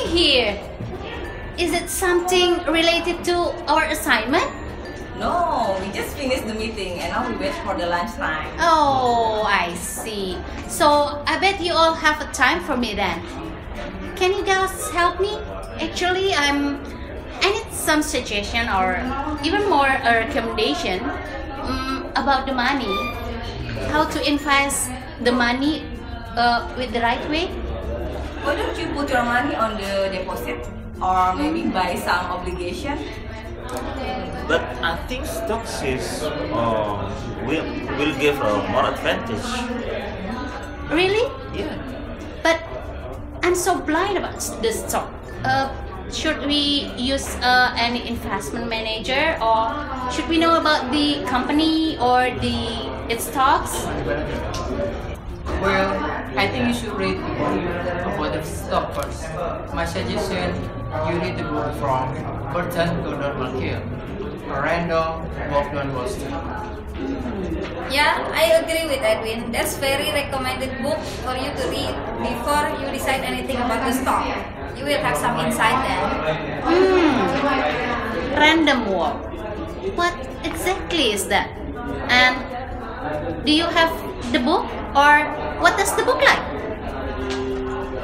doing here? Is it something related to our assignment? No, we just finished the meeting and now we wait for the lunchtime. Oh, I see. So I bet you all have a time for me then. Can you guys help me? Actually, I need some suggestion or even more a recommendation about the money. How to invest the money with the right way? Why don't you put your money on the deposit or maybe buy some obligation? But I think stocks will give a more advantage. Really? Yeah. But I'm so blind about the stock. Should we use any investment manager, or should we know about the company or its stocks? Well, I think you should read about the stock first. My suggestion, you read the book from Burton Gordon Malkiel, A Random Walk Down Wall Street. Yeah, I agree with Edwin. That's very recommended book for you to read before you decide anything about the stock. You will have some insight then. Random walk. What exactly is that? And do you have the book, or what does the book like?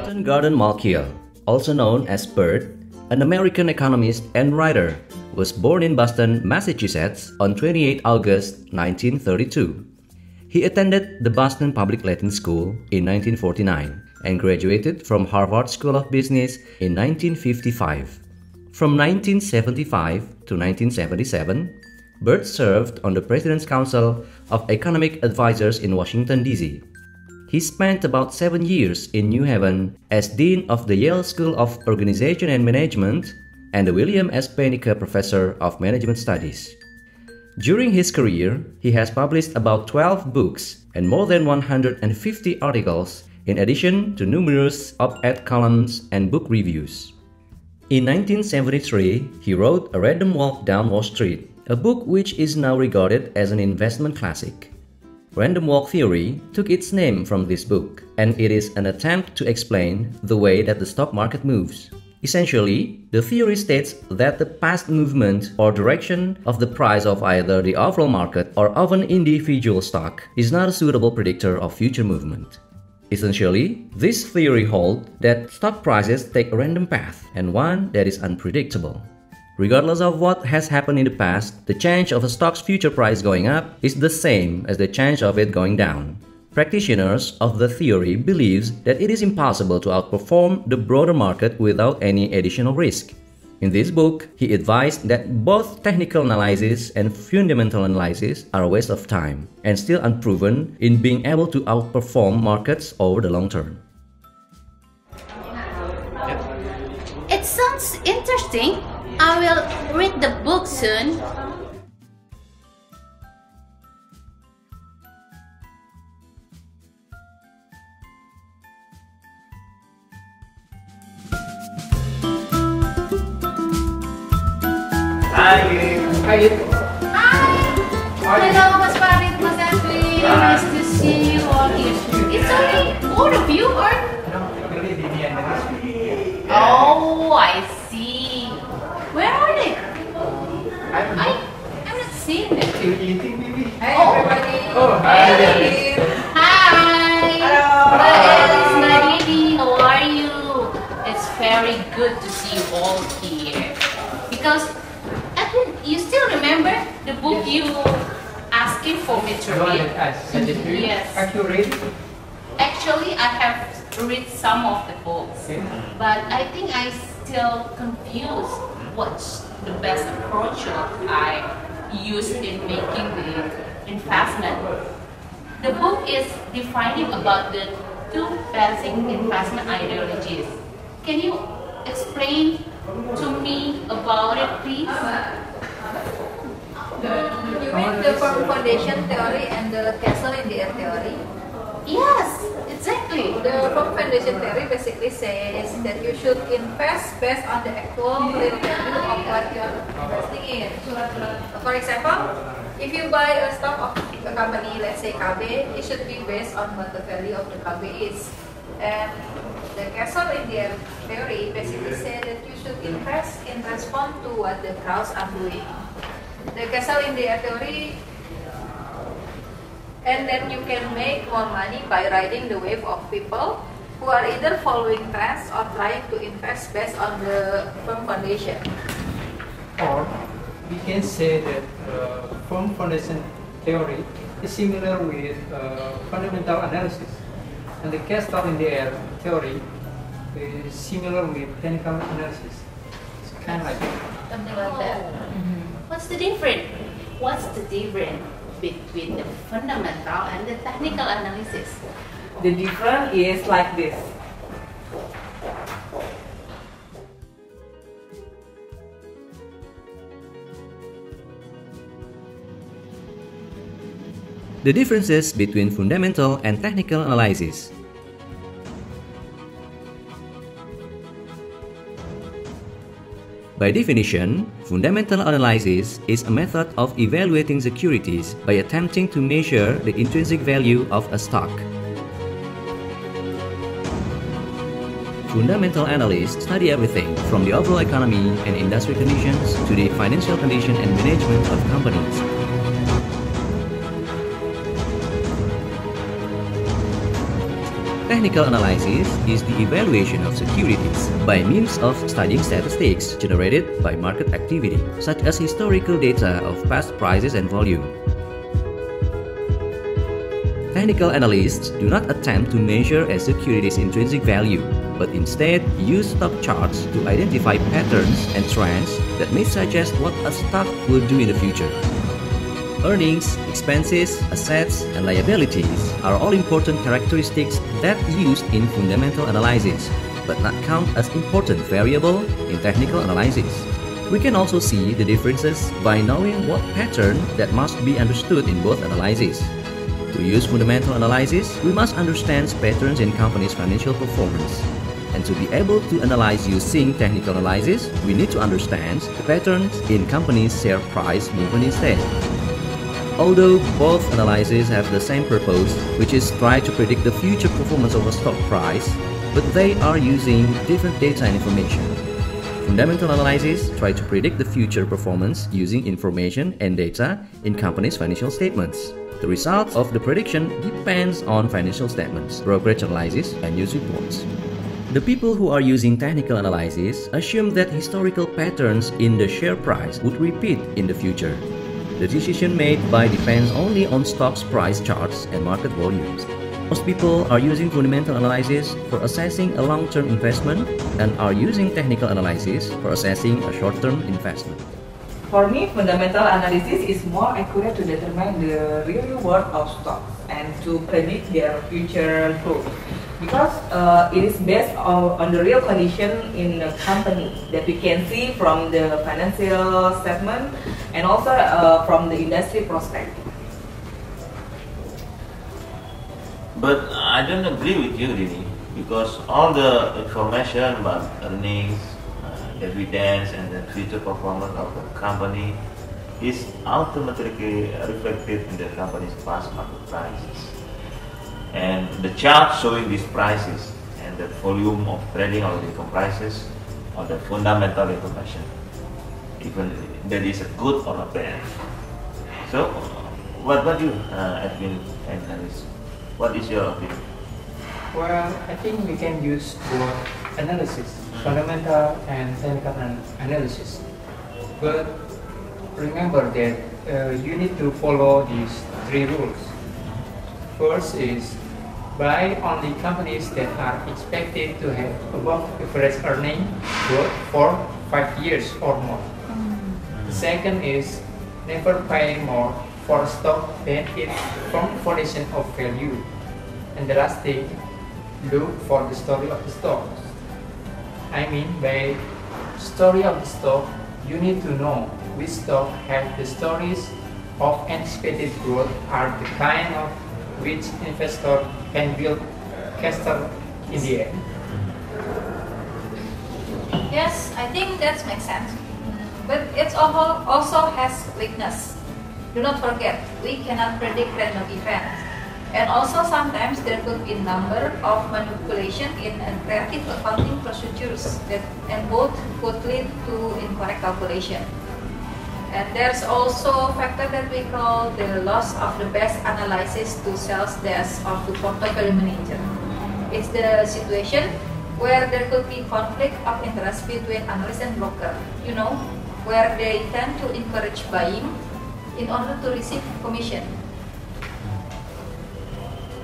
Burton Gordon Malkiel, also known as Burt, an American economist and writer, was born in Boston, Massachusetts on 28 August 1932. He attended the Boston Public Latin School in 1949 and graduated from Harvard School of Business in 1955. From 1975 to 1977, Burt served on the President's Council of Economic Advisors in Washington, D.C. He spent about 7 years in New Haven as Dean of the Yale School of Organization and Management and the William S. Penniker Professor of Management Studies. During his career, he has published about 12 books and more than 150 articles, in addition to numerous op-ed columns and book reviews. In 1973, he wrote A Random Walk Down Wall Street, a book which is now regarded as an investment classic. Random walk theory took its name from this book, and it is an attempt to explain the way that the stock market moves. Essentially, the theory states that the past movement or direction of the price of either the overall market or of an individual stock is not a suitable predictor of future movement. Essentially, this theory holds that stock prices take a random path and one that is unpredictable. Regardless of what has happened in the past, the change of a stock's future price going up is the same as the change of it going down. Practitioners of the theory believe that it is impossible to outperform the broader market without any additional risk. In this book, he advised that both technical analysis and fundamental analysis are a waste of time and still unproven in being able to outperform markets over the long term. It sounds interesting. I will read the book soon. Hi. Hi! Hello, Mas Farid, Mas Edwin. Nice to see you all here. It's only all of you, or? Oh, I see. Where are they? I'm not seeing them. Eating, baby. Hey everybody. Oh, Hey. Hi. Hello. Alice, Marini, how are you? It's very good to see you all here. Because you still remember the book you asking for me to read? Yes. Have you read? Actually, I have read some of the books, Okay. but I think I still confused what's the best approach I use in making the investment. The book is defining about the two basic investment ideologies. Can you explain to me about it, please? You mean the foundation theory and the castle in the air theory? Yes, exactly. The firm foundation theory basically says that you should invest based on the actual real value of what you are investing in. For example, if you buy a stock of a company, let's say KB, it should be based on what the value of the KB is. And the castle in the air theory basically says that you should invest in response to what the crowds are doing. The castle in the air theory, and then you can make more money by riding the wave of people who are either following trends or trying to invest based on the firm foundation. Or we can say that firm foundation theory is similar with fundamental analysis, and the castle in the air theory is similar with technical analysis. It's kind of like Something like that. What's the difference? What's the difference between the fundamental and the technical analysis? The difference is like this. The differences between fundamental and technical analysis. By definition, fundamental analysis is a method of evaluating securities by attempting to measure the intrinsic value of a stock. Fundamental analysts study everything from the overall economy and industry conditions to the financial condition and management of companies. Technical analysis is the evaluation of securities by means of studying statistics generated by market activity, such as historical data of past prices and volume. Technical analysts do not attempt to measure a security's intrinsic value, but instead use stock charts to identify patterns and trends that may suggest what a stock will do in the future. Earnings, expenses, assets, and liabilities are all important characteristics that used in fundamental analysis, but not count as important variable in technical analysis. We can also see the differences by knowing what pattern that must be understood in both analyses. To use fundamental analysis, we must understand patterns in companies' financial performance. And to be able to analyze using technical analysis, we need to understand the patterns in companies' share price movement instead. Although both analyses have the same purpose, which is try to predict the future performance of a stock price, but they are using different data and information. Fundamental analysis try to predict the future performance using information and data in companies' financial statements. The result of the prediction depends on financial statements, brokerage analysis, and news reports. The people who are using technical analysis assume that historical patterns in the share price would repeat in the future. The decision made by depends only on stocks price charts and market volumes. Most people are using fundamental analysis for assessing a long-term investment and are using technical analysis for assessing a short-term investment. For me, fundamental analysis is more accurate to determine the real worth of stocks and to predict their future growth, because it is based on the real condition in the company that we can see from the financial statement and also from the industry prospect. But I don't agree with you, Dini, because all the information about earnings, dividends, and the future performance of the company is automatically reflected in the company's past market prices. And the chart showing these prices and the volume of trading already comprises of the fundamental information, even that is a good or a bad. So, what do you, Edwin and Alice? What is your opinion? Well, I think we can use both analysis, fundamental and technical analysis. But remember that you need to follow these three rules. First is buy only companies that are expected to have above average earning growth for 5 years or more. The second is never pay more for stock than its firm foundation of value. And the last thing, look for the story of the stock. I mean, by story of the stock, you need to know which stock have the stories of anticipated growth are the kind of which investor can build castle in the end. Yes, I think that makes sense. But it also has weakness. Do not forget, we cannot predict random events. And also sometimes there could be number of manipulation in creative accounting procedures and both could lead to incorrect calculation. And there's also a factor that we call the loss of the best analysis to sales desk of the portfolio manager. It's the situation where there could be conflict of interest between analyst and broker, where they tend to encourage buying in order to receive commission.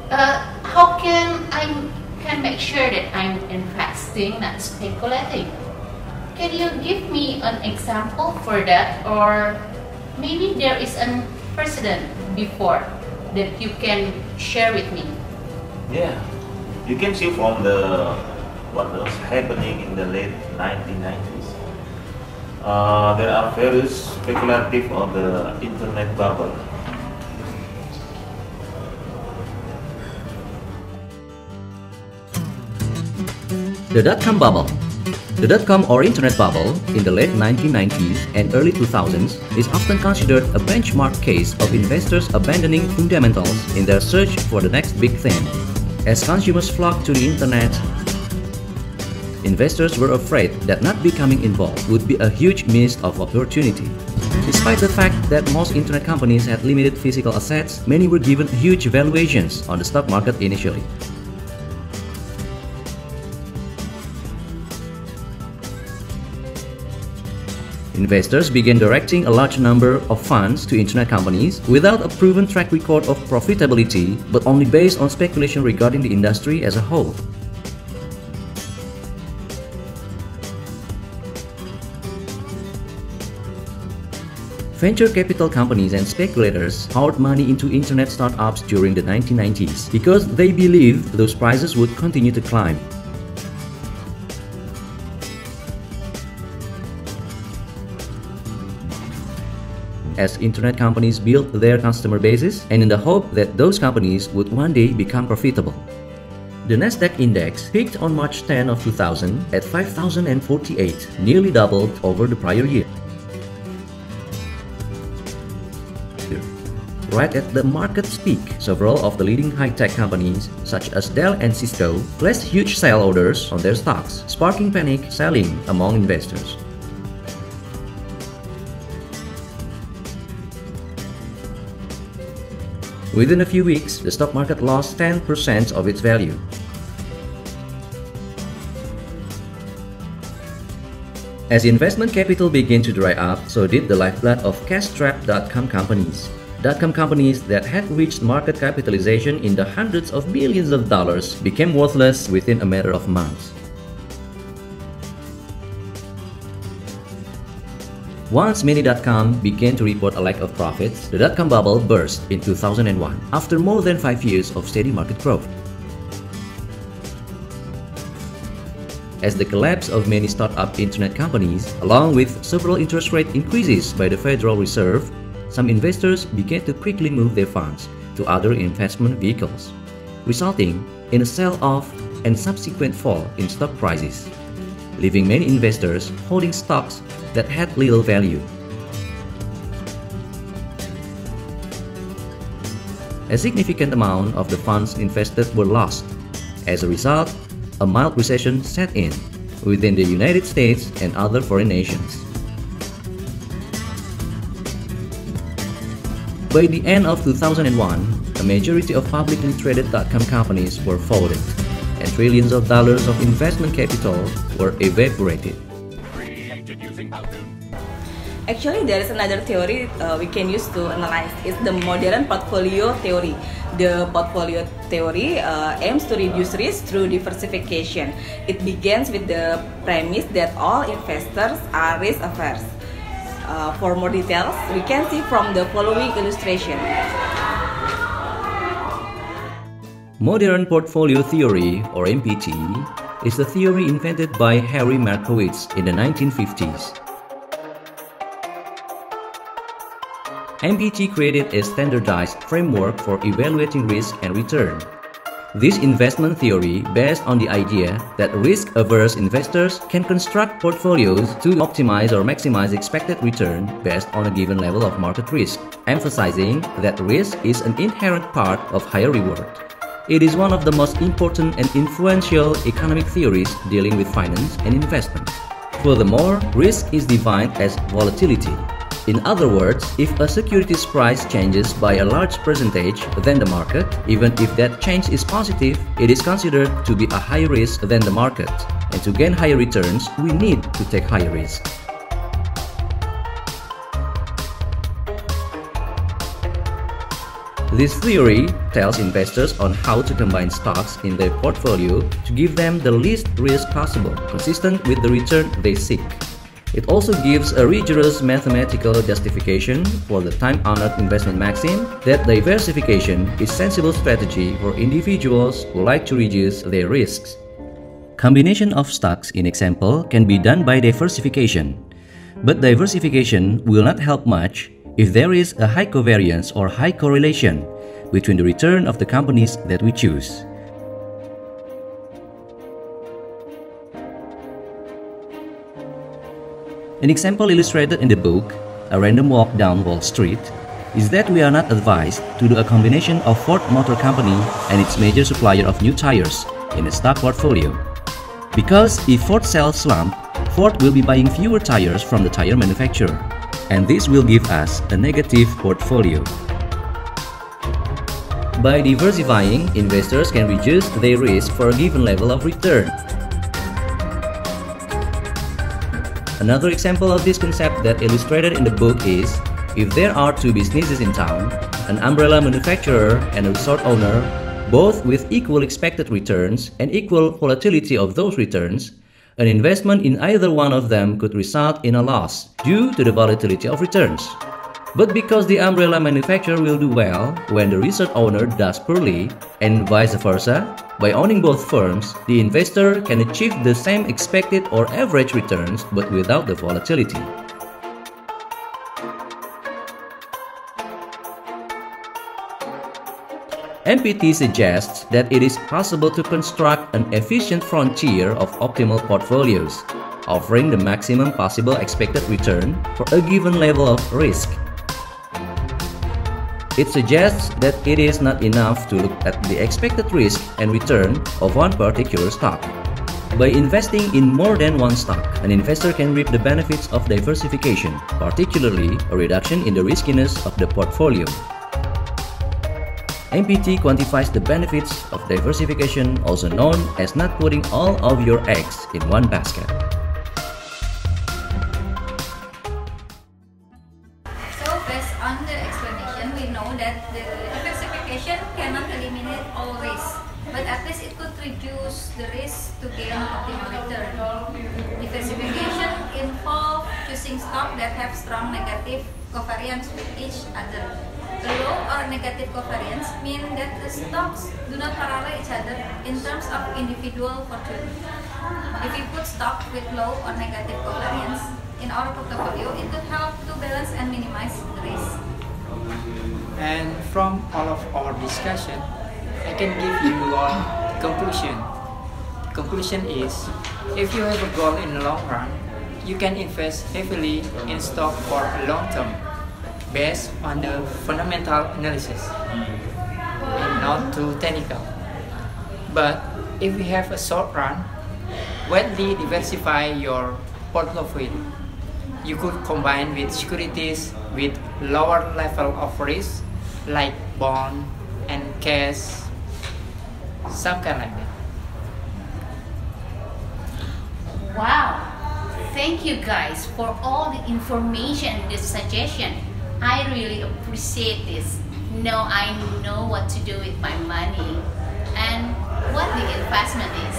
How can I make sure that I'm investing, not speculating? Can you give me an example for that, or maybe there is a precedent before that you can share with me? Yeah, you can see from what was happening in the late 1990s. There are various speculative on the internet bubble. The dot-com bubble. The dot-com or internet bubble in the late 1990s and early 2000s is often considered a benchmark case of investors abandoning fundamentals in their search for the next big thing. As consumers flocked to the internet, investors were afraid that not becoming involved would be a huge missed opportunity. Despite the fact that most internet companies had limited physical assets, many were given huge valuations on the stock market initially. Investors began directing a large number of funds to internet companies without a proven track record of profitability, but only based on speculation regarding the industry as a whole. Venture capital companies and speculators poured money into internet startups during the 1990s because they believed those prices would continue to climb. As internet companies built their customer bases and in the hope that those companies would one day become profitable. The Nasdaq index peaked on March 10 of 2000 at 5,048, nearly doubled over the prior year. Right at the market's peak, several of the leading high-tech companies, such as Dell and Cisco, placed huge sell orders on their stocks, sparking panic selling among investors. Within a few weeks, the stock market lost 10% of its value. As investment capital began to dry up, so did the lifeblood of cash-strapped.com companies. Dot-com companies that had reached market capitalization in the hundreds of millions of dollars became worthless within a matter of months. Once many dot-com began to report a lack of profits, the dot-com bubble burst in 2001 after more than 5 years of steady market growth. As the collapse of many startup internet companies, along with several interest rate increases by the Federal Reserve, some investors began to quickly move their funds to other investment vehicles, resulting in a sell-off and subsequent fall in stock prices, leaving many investors holding stocks that had little value. A significant amount of the funds invested were lost. As a result, a mild recession set in within the United States and other foreign nations. By the end of 2001, a majority of publicly traded dot-com companies were folded, and trillions of dollars of investment capital were evaporated. Actually, there is another theory we can use to analyze. It's the modern portfolio theory. The portfolio theory aims to reduce risk through diversification. It begins with the premise that all investors are risk-averse. For more details, we can see from the following illustration. Modern portfolio theory, or MPT, is a theory invented by Harry Markowitz in the 1950s. MPT created a standardized framework for evaluating risk and return. This investment theory based on the idea that risk-averse investors can construct portfolios to optimize or maximize expected return based on a given level of market risk, emphasizing that risk is an inherent part of higher reward. It is one of the most important and influential economic theories dealing with finance and investment. Furthermore, risk is defined as volatility. In other words, if a security's price changes by a large percentage than the market, even if that change is positive, it is considered to be a higher risk than the market. And to gain higher returns, we need to take higher risk. This theory tells investors on how to combine stocks in their portfolio to give them the least risk possible, consistent with the return they seek. It also gives a rigorous mathematical justification for the time-honored investment maxim that diversification is a sensible strategy for individuals who like to reduce their risks. Combination of stocks in example can be done by diversification, but diversification will not help much if there is a high covariance or high correlation between the return of the companies that we choose. An example illustrated in the book, A Random Walk Down Wall Street, is that we are not advised to do a combination of Ford Motor Company and its major supplier of new tires in a stock portfolio. Because if Ford sales slump, Ford will be buying fewer tires from the tire manufacturer, and this will give us a negative portfolio. By diversifying, investors can reduce their risk for a given level of return. Another example of this concept that illustrated in the book is, if there are two businesses in town, an umbrella manufacturer and a resort owner, both with equal expected returns and equal volatility of those returns, an investment in either one of them could result in a loss due to the volatility of returns. But because the umbrella manufacturer will do well when the resort owner does poorly, and vice versa, by owning both firms, the investor can achieve the same expected or average returns but without the volatility. MPT suggests that it is possible to construct an efficient frontier of optimal portfolios, offering the maximum possible expected return for a given level of risk. It suggests that it is not enough to look at the expected risk and return of one particular stock. By investing in more than one stock, an investor can reap the benefits of diversification, particularly a reduction in the riskiness of the portfolio. MPT quantifies the benefits of diversification, also known as not putting all of your eggs in one basket. Based on the explanation, we know that the diversification cannot eliminate all risks, but at least it could reduce the risk to gain optimal return. Diversification involves choosing stocks that have strong negative covariance with each other. The low or negative covariance mean that the stocks do not parallel each other in terms of individual fortune. If we put stocks with low or negative covariance in our portfolio, it could help to balance and minimize the risk. And from all of our discussion, I can give you one conclusion. The conclusion is, if you have a goal in the long run, you can invest heavily in stock for a long term, based on the fundamental analysis, and not too technical. But if you have a short run, widely diversify your portfolio. You could combine with securities with lower level of risk, like bond and cash, some kind like that. Wow! Thank you guys for all the information and this suggestion. I really appreciate this. Now I know what to do with my money and what the investment is.